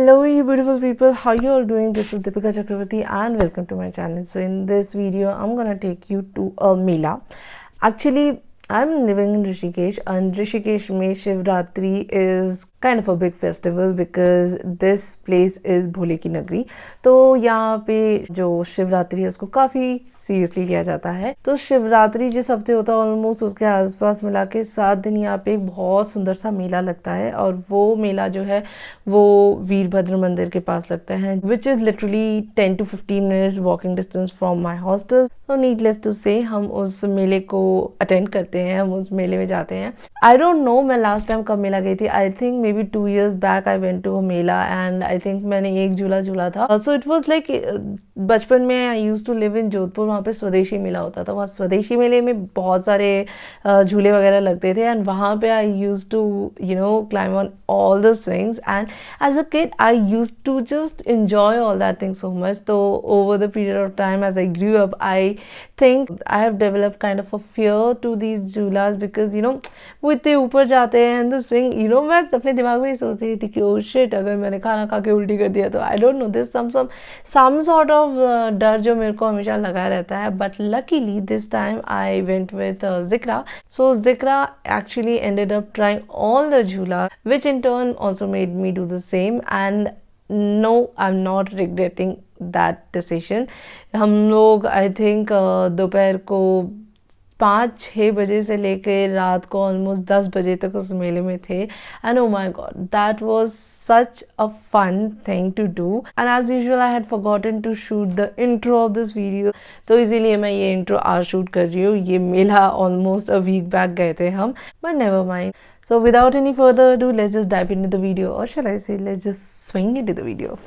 Hello you beautiful people, how you all doing? This is Deepika Chakravarti and welcome to my channel. So in this video I'm gonna take you to a Mela. Actually I'm living in Rishikesh and Rishikesh mein Shivratri is kind of a big festival because this place is भोले की नगरी. तो यहाँ पे जो शिवरात्रि है उसको काफ़ी seriously लिया जाता है. तो शिवरात्रि जिस हफ्ते होता है ऑलमोस्ट उसके आसपास मिला के 7 दिन यहाँ पे एक बहुत सुंदर सा मेला लगता है और वो मेला जो है वो वीरभद्र मंदिर के पास लगता है which is literally 10 to 15 minutes walking distance from my hostel. तो नीडलेस टू से हम उस मेले को अटेंड करते हैं, हम उस मेले में जाते हैं. आई डोंट नो मैं लास्ट टाइम कब मेला गई थी. I think maybe 2 years बैक I went to a mela and I think मैंने एक झूला झूला था. सो इट वॉज लाइक बचपन में I used to live in Jodhpur, वहाँ पे स्वदेशी मेला होता था. वहाँ स्वदेशी मेले में बहुत सारे झूले वगैरह लगते थे एंड वहाँ पे I used to climb on all the swings and as a kid I used to just enjoy all that thing so much. So over the period of time as I grew up, I think I have developed kind of a fear to these झूलास because वो इतने ऊपर जाते हैं and the swing मैं अपने दिमाग में ही सोच रही थी कि oh shit अगर मैंने खाना खा के उल्टी कर दिया तो I don't know, this some sort of डर जो मेरे को हमेशा लगा रहता है. But luckily this time I went with Zikra. So Zikra actually ended up trying all the झूला which in turn also made me do the same and no, I'm not regretting that decision. हम लोग I think दोपहर को 5-6 बजे से लेके रात को ऑलमोस्ट 10 बजे तक उस मेले में थे and oh my god, that was such a fun thing to do. And as usual I had forgotten to shoot the intro of this video, तो इसीलिए मैं ये intro आज शूट कर रही हूँ. ये मेला ऑलमोस्ट a week back गए थे हम, but never mind. So without any further ado, let's just dive into the video, or shall I say let's just swing into the video.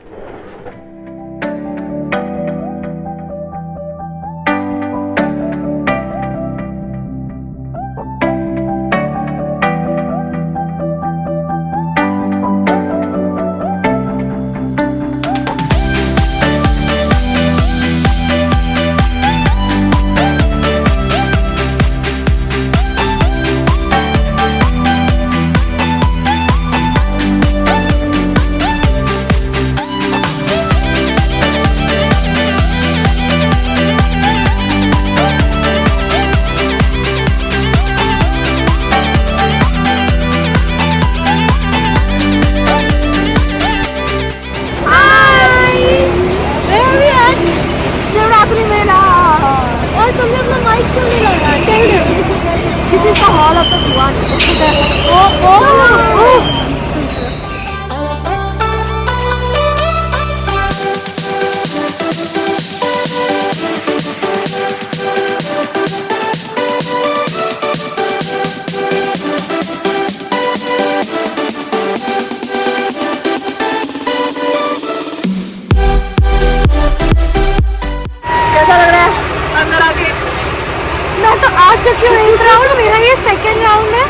चुकी हूँ एक राउंड, मेरा ये सेकंड राउंड है.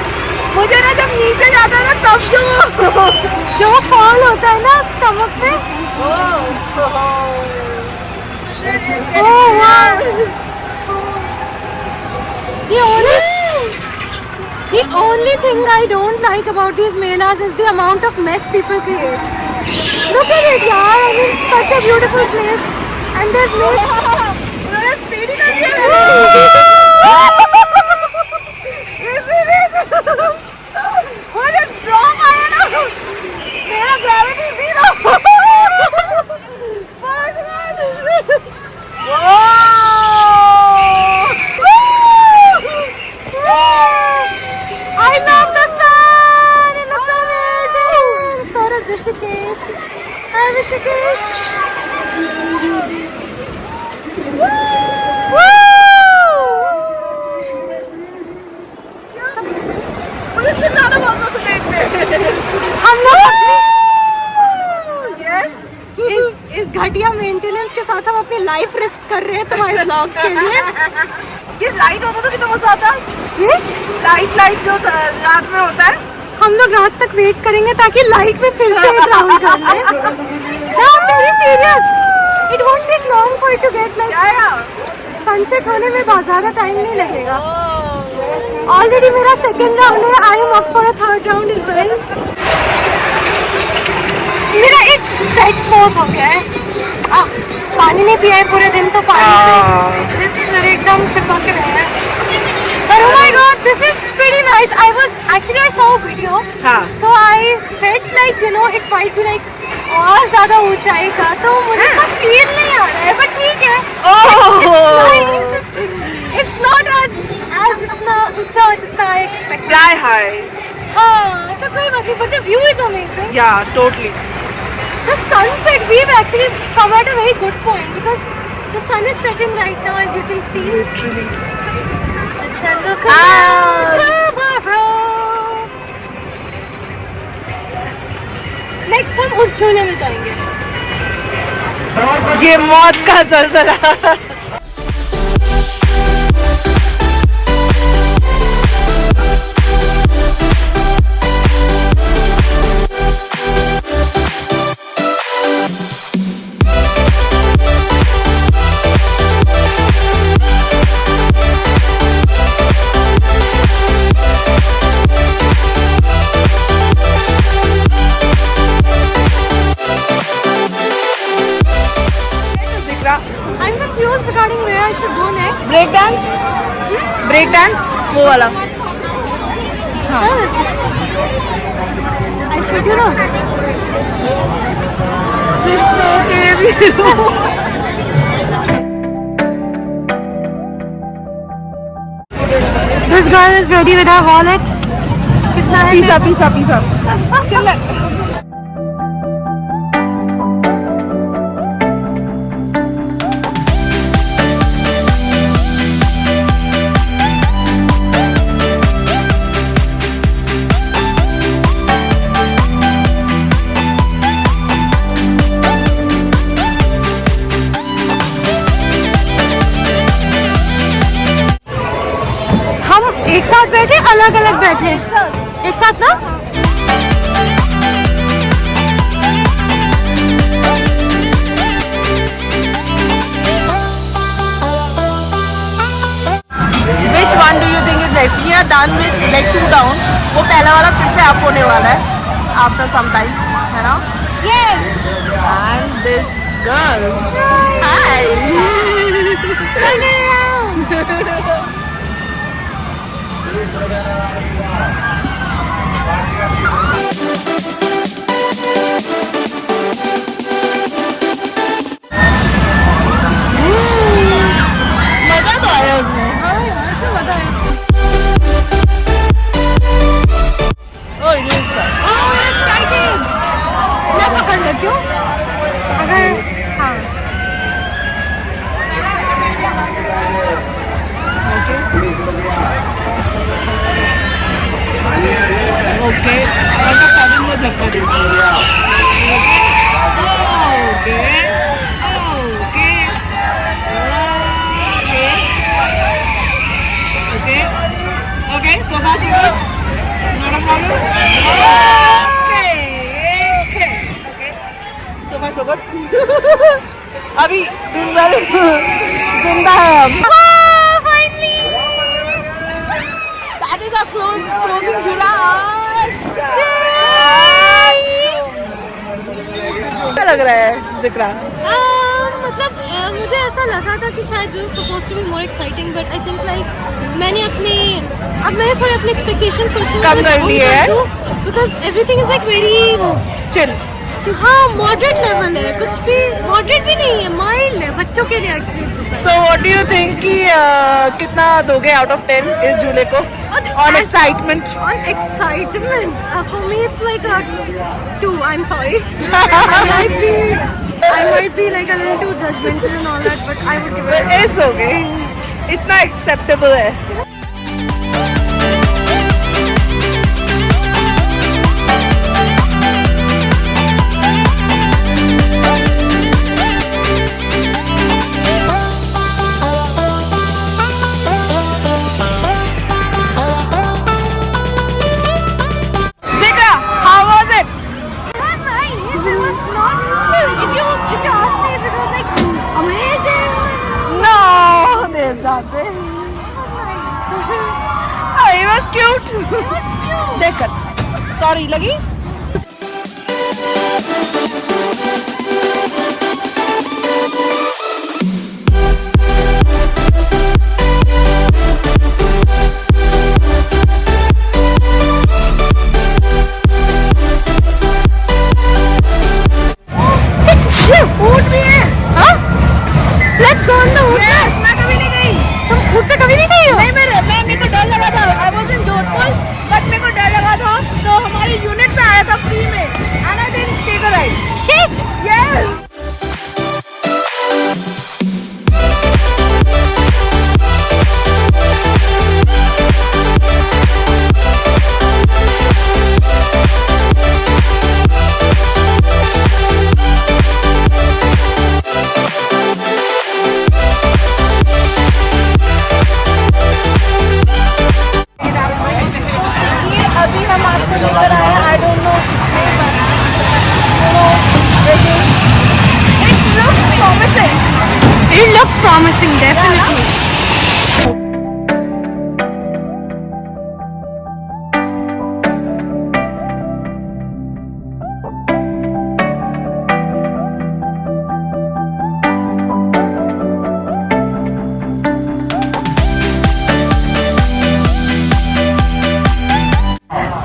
मुझे ना जब नीचे जाता है ना तब जो फॉल होता है ना स्टमक पे, the only thing I don't like about these melas is the amount of mess people create. Look at it, yaar. I mean, such a beautiful place and there's no speeding up here. मुझे drop आया ना, मेरा gravity zero. I love the sun. It looks amazing. So does Rishikesh. Hi Rishikesh. हम लोग इस घटिया maintenance के साथ हम अपनी लाइफ रिस्क कर रहे हैं तुम्हारे ब्लॉग के लिए. ये लाइट होता तो कितना मजा आता. लाइट जो रात में होता है, हम लोग रात तक वेट करेंगे ताकि लाइट में फिर से एक राउंड कर लें. No, I'm very serious. It won't take long for it to get like sunset होने में बहुत ज़्यादा टाइम नहीं लगेगा. ऑलरेडी मेरा सेकेंड राउंड है. I am up for a third round is well. मेरा एक वेट पोज हो गया है। पानी नहीं पिया है पूरे दिन तो पानी से एकदम चिपक रहे हैं। But oh my god, this is pretty nice. I saw a video. So I felt like it might be like और ज़्यादा ऊंचाई का, तो मुझे तो फील नहीं आ रहा है, but ठीक है। It's not as इतना ऊंचा जितना I expected. Fly high. हाँ, तो कोई बात नहीं, but the view is amazing. Yeah, totally. The sunset, we've actually come at a very good point because the sun is setting right now, as you can see. Literally. The sun will come out tomorrow. Next हम उस झूले में जाएंगे। ये मौत का ज़लज़ला। I'm confused regarding where I should go next. Break dance, break dance वो वाला। I should कृष्ण के वीरों। This girl is ready with her wallet. कितना है? Pizza pizza pizza. चल। एक साथ बैठे, अलग अलग बैठे, एक साथ ना। Which one do you think is next? We are done with leg 2 down. वो पहला वाला फिर से अप होने वाला है after some time, है ना? Yes. And this girl. Hi. Turn around. मजा तो आया उसमें। मजा आया। ओह ये इसका। मैं पकड़ लेती हूँ अगर हाँ। ओके और का साधन वो झटका दे। Okay okay okay okay so far so good, not a problem. Okay so far so good. अभी जिंदा है हम। That is our closing झूला। क्या लग रहा है जिक्रा? मतलब मुझे ऐसा लगा था कि शायद this is supposed to be more exciting, but I think like मैंने थोड़े अपने expectations सोचने कम कर लिए हैं। because everything is like very chill. हाँ moderate level है, कुछ भी moderate भी नहीं है, mild है बच्चों के लिए actually exercise। So what do you think कि कितना दोगे out of 10 इस झूले को? On excitement? On excitement, for me it's like a 2. I'm sorry. I might be like a little too judgmental and all that, but I would give it. It's okay. इतना acceptable है। It was cute. It was cute. देख कर, sorry लगी? ऊँट भी है। हाँ? Let's go on the ऊँट पे। मैं कभी नहीं गई। तुम ऊँट पे कभी नहीं गई हो? नहीं, मेरे को डर लगा था। I was in Jodhpur, but मेरे को डर लगा था, तो हमारी यूनिट पे आया था फ्री में, and I didn't take a ride. Shit! Yes! अभी हम आपको लेकर आए हैं, I don't no It looks promising, definitely.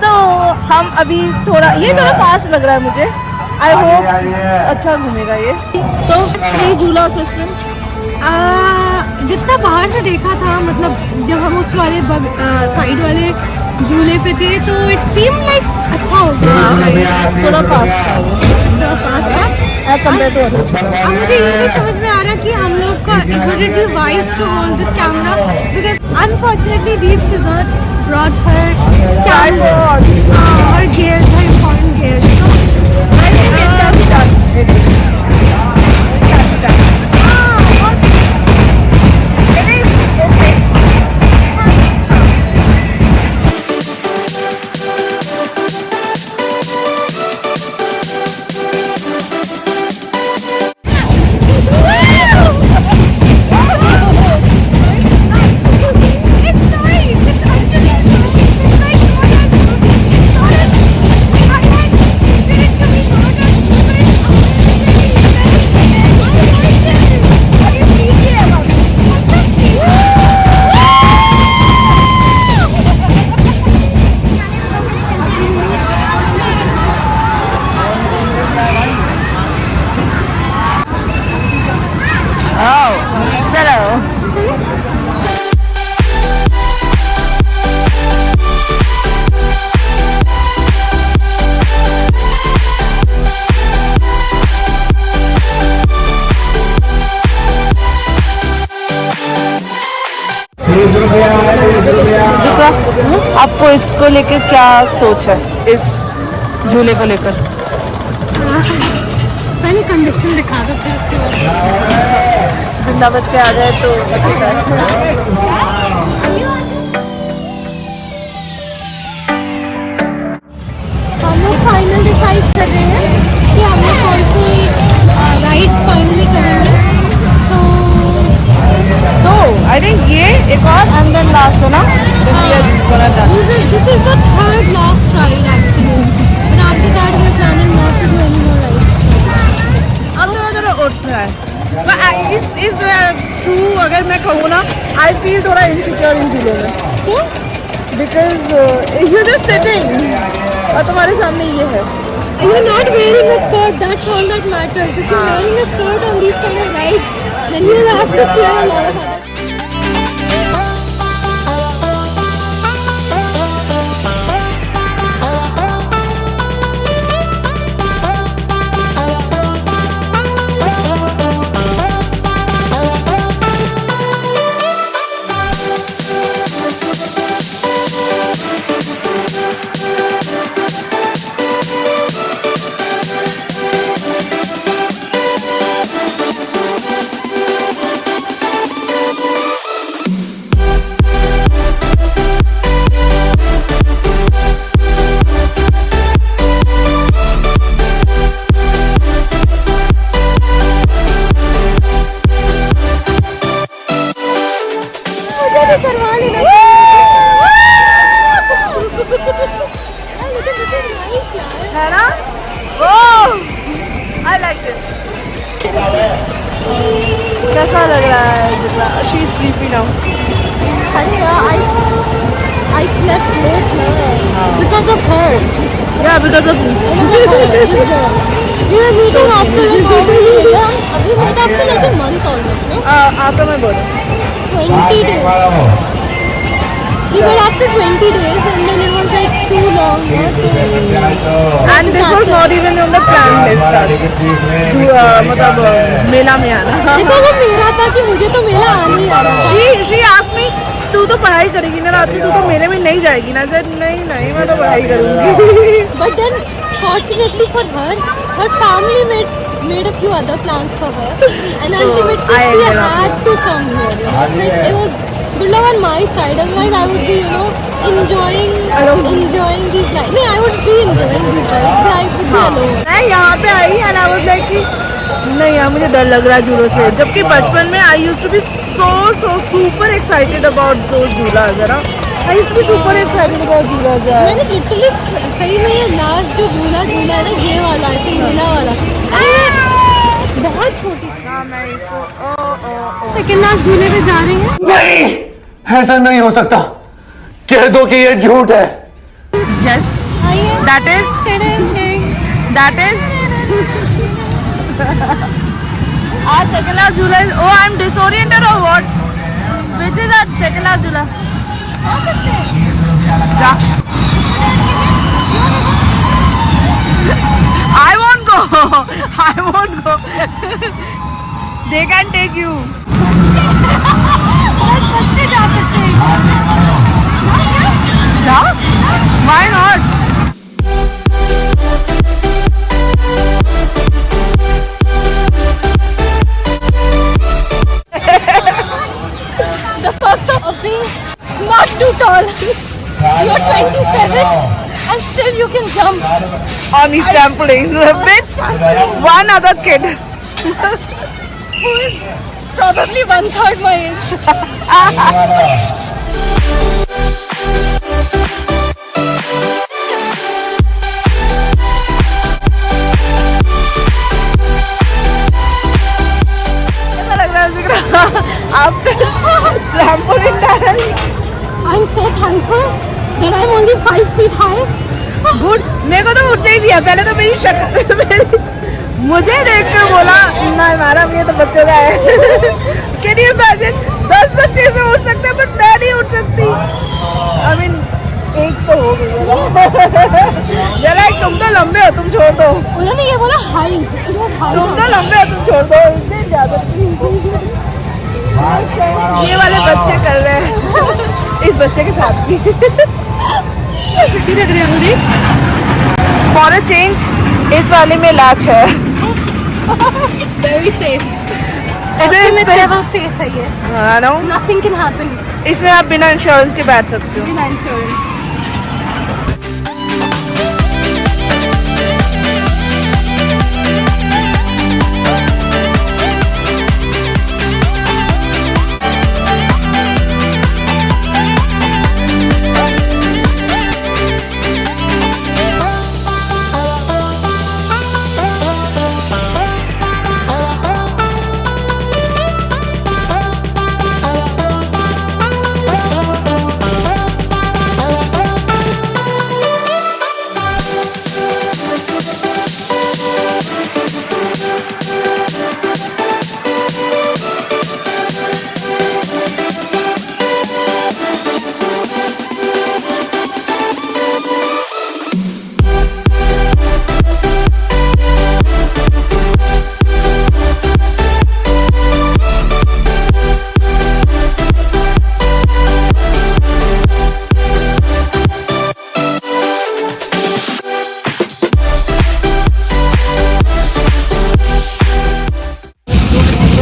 तो हम अभी ये थोड़ा फास्ट लग रहा है मुझे। आई होप अच्छा घूमेगा ये। सो ये झूला असेसमेंट जितना बाहर से देखा था, मतलब जब हम उस वाले साइड वाले झूले पे थे, तो इट सीम लाइक अच्छा होगा। थोड़ा फास्ट था वो, थोड़ा फास्ट था एज कम्पेयर टू अदर। अब मुझे ये नहीं समझ में आ रहा कि हम लोग का it would be wise to hold this camera, because unfortunately Deep सिजर brought her Tripod. her gears, her important gears. So I think it can be done. It can be done. It is okay. आपको इसको लेकर क्या सोच है, इस झूले को लेकर? पहले कंडीशन दिखा दो, फिर उसके बाद जिंदा बच के आ जाए तो अच्छा है। हम लोग फाइनल डिसाइड कर रहे हैं कि हम लोग कौन सी राइड्स फाइनली करेंगे। तो आई थिंक ये एक और एंड देन लास्ट है ना, this is the third last ride actually, and after that we are planning not to do any more rides. अब थोड़ा उठ रहा है, पर इस थ्रू अगर मैं कहूँ ना, आई फील थोड़ा इनसिक्योर इन झूलों में। क्यों? बिकॉज यू जस्ट सिटिंग और तुम्हारे सामने ये है। You're not wearing a skirt, that's all that matters. If you're wearing a skirt on these kind of rides, then you'll have to fear a lot of other. अरे यार, I slept late because of her. Yeah, because of me. This girl. We were meeting after like how many years? We met after like a month almost, no? After my birthday. 20 days. We met after 20 days and then it was like too long, no? And this was not even on the plan list. मतलब मेला में आना. देखो वो मेरा था कि मुझे तो मेला आना ही आना था. She asked me, तू तो पढ़ाई करेगी ना रात को, तू तो मेले में नहीं जाएगी ना. सर नहीं मैं तो पढ़ाई करूँगी. But then fortunately for her, her family made a few other plans for her, and ultimately I she ended up had to come here. You know? It's like it was good luck on my side. Otherwise, I would be, you know, enjoying these lives. No, I would be enjoying these lives, but I would be alone. मैं यहाँ पे आई and I was like कि नहीं यार मुझे डर लग रहा है झूलों से. जबकि बचपन में I used to be so super excited about those झूलाs, है ना. I used to be super excited about झूलाs यार. मैंने लिटरली सही में ये लास्ट जो झूला है ना, ये वाला आई थिंक मेला वाला. अरे बहुत छोटी. हाँ मैं इसको सेकंड लास्ट झूले पे जा रही हैं. नहीं, ऐसा नहीं हो सकता. कह दो कि ये झूठ है. Yes, that is our second last Jula is. Oh, I'm disoriented or what? Which is our second last Jula? Ja. I won't go. They can take you. बच्चे जा सकते हैं. Ja? Why not? The perks of being not too tall. You're 27 and still you can jump. On these trampolines with one other kid. Who is probably 1/3 my age. ऐसा लग रहा है after trampoline dance. I'm so thankful that I'm only 5 feet high. Good. मेरे को तो उठने ही दिया. पहले तो मेरी शक्ल मुझे देख कर बोला नहीं मैडम ये तो बच्चों का है. कैन यू इमेजिन 10 बच्चे से उठ सकते हैं बट मैं नहीं उठ सकती. आई मीन एज तो हो गई है. जरा तुम तो लंबे हो, तुम छोड़ दो. उन्होंने ये बोला हाइट. तुम तो लंबे हो, तुम छोड़ दो. इससे ज्यादा ये वाले बच्चे कर रहे हैं. इस बच्चे के साथ भी लग रहे हैं मुझे. फॉर अ चेंज इस वाले में लैच है. It's very safe. It is Ultimate safe. level safe है ये. I know. Nothing can happen इसमें आप बिना इंश्योरेंस के बैठ सकते हो. without insurance.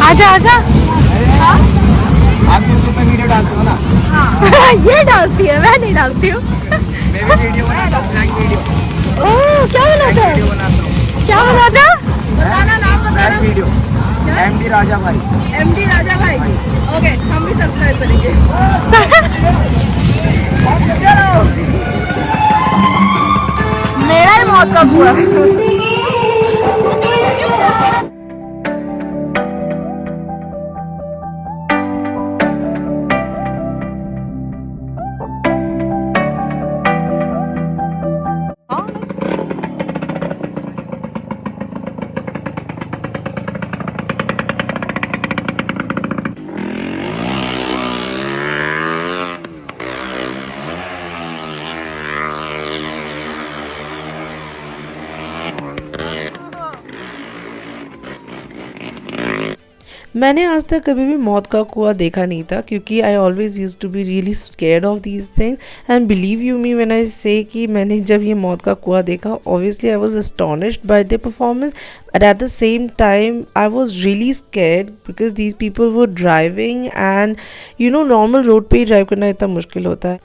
आजा आजा. आप यूट्यूब पे वीडियो डालते हो ना. ये डालती है, मैं नहीं डालती हूँ. मैं भी वीडियो बनाता हूँ. Prank video. ओह क्या बनाता है? वीडियो बनाता हूँ. क्या बनाता है? बताना नाम प्रैंक वीडियो. MD राजा भाई. MD राजा भाई. ओके हम भी सब्सक्राइब करेंगे. चलो मेरा ही मौत कब हुआ. मैंने आज तक कभी भी मौत का कुआं देखा नहीं था क्योंकि I always use to be really scared of these things and believe you me when I say कि मैंने जब ये मौत का कुआं देखा obviously I was astonished by the performance but at the same time I was really scared because these people were driving and you know normal road पे he drive करना इतना मुश्किल होता है.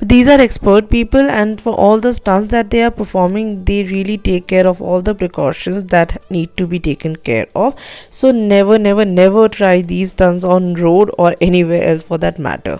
But these are expert people, and for all the stunts that they are performing, they really take care of all the precautions that need to be taken care of. So never, never, never try these stunts on road or anywhere else for that matter.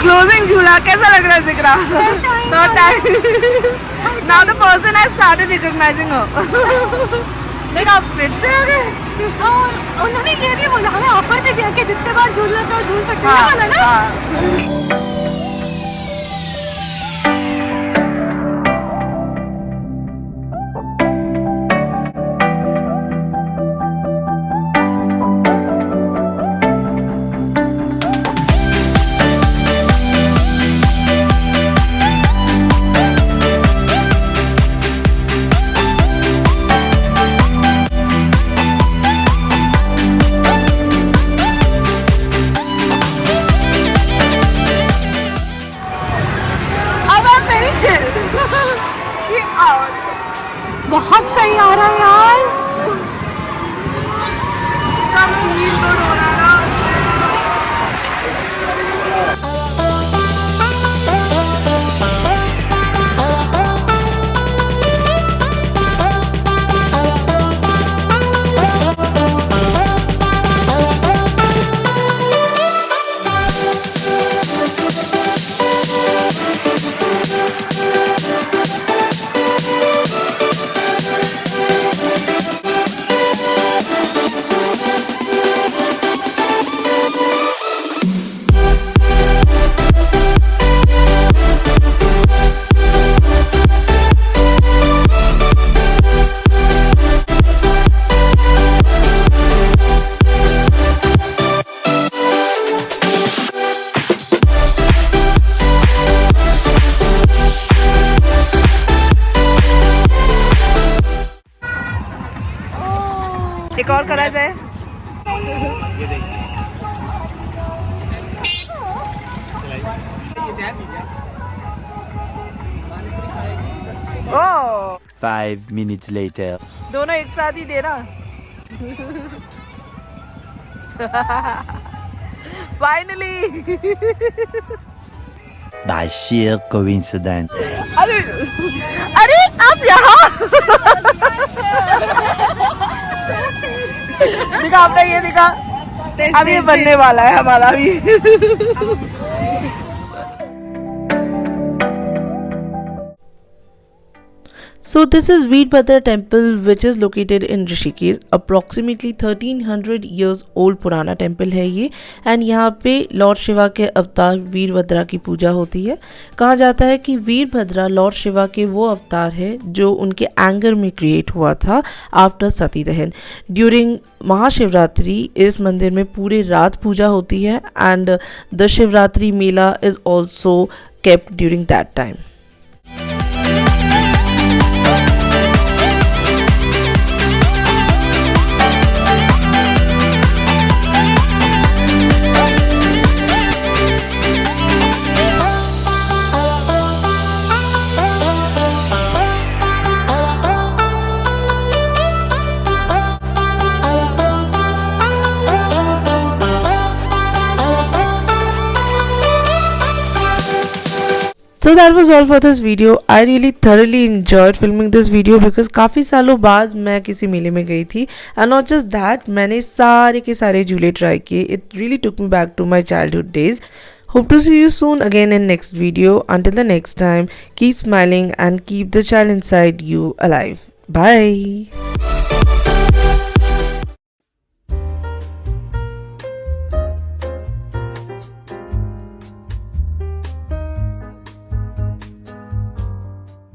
Closing झूला कैसा लग रहा है जिक्रा? Third time. Now the person has started recognizing her. लेकिन आप फिर से आ गए? और उन्होंने ये भी बोला हमें ऑफर भी दिया कि जितने बार झूलना चाहो झूल सकते हो वाला ना? बहुत सही आ रहा है यार. एक और करा जाए. ओह 5 minutes later. दोनों एक साथ ही दे रहा. फाइनली. By sheer coincidence. अरे अरे आप यहाँ. दिखा आपने ये दिखा. अब ये बनने वाला है हमारा भी. So this is Veerbhadra temple which is located in Rishikesh. Approximately 1300 years old पुराना टेम्पल है ये एंड यहाँ पे लॉर्ड शिवा के अवतार वीरभद्रा की पूजा होती है. कहा जाता है कि वीरभद्रा लॉर्ड शिवा के वो अवतार है जो उनके एंगर में क्रिएट हुआ था आफ्टर सती दहन. ड्यूरिंग महाशिवरात्रि इस मंदिर में पूरे रात पूजा होती है and the Shivratri Mela is also kept during that time. So that was all for this video. I really thoroughly enjoyed filming this video because काफ़ी सालों बाद मैं किसी मेले में गई थी and not just that, मैंने सारे के सारे झूले ट्राई किए. It really took me back to my childhood days. Hope to see you soon again in next video. Until the next time, keep smiling and keep the child inside you alive. Bye.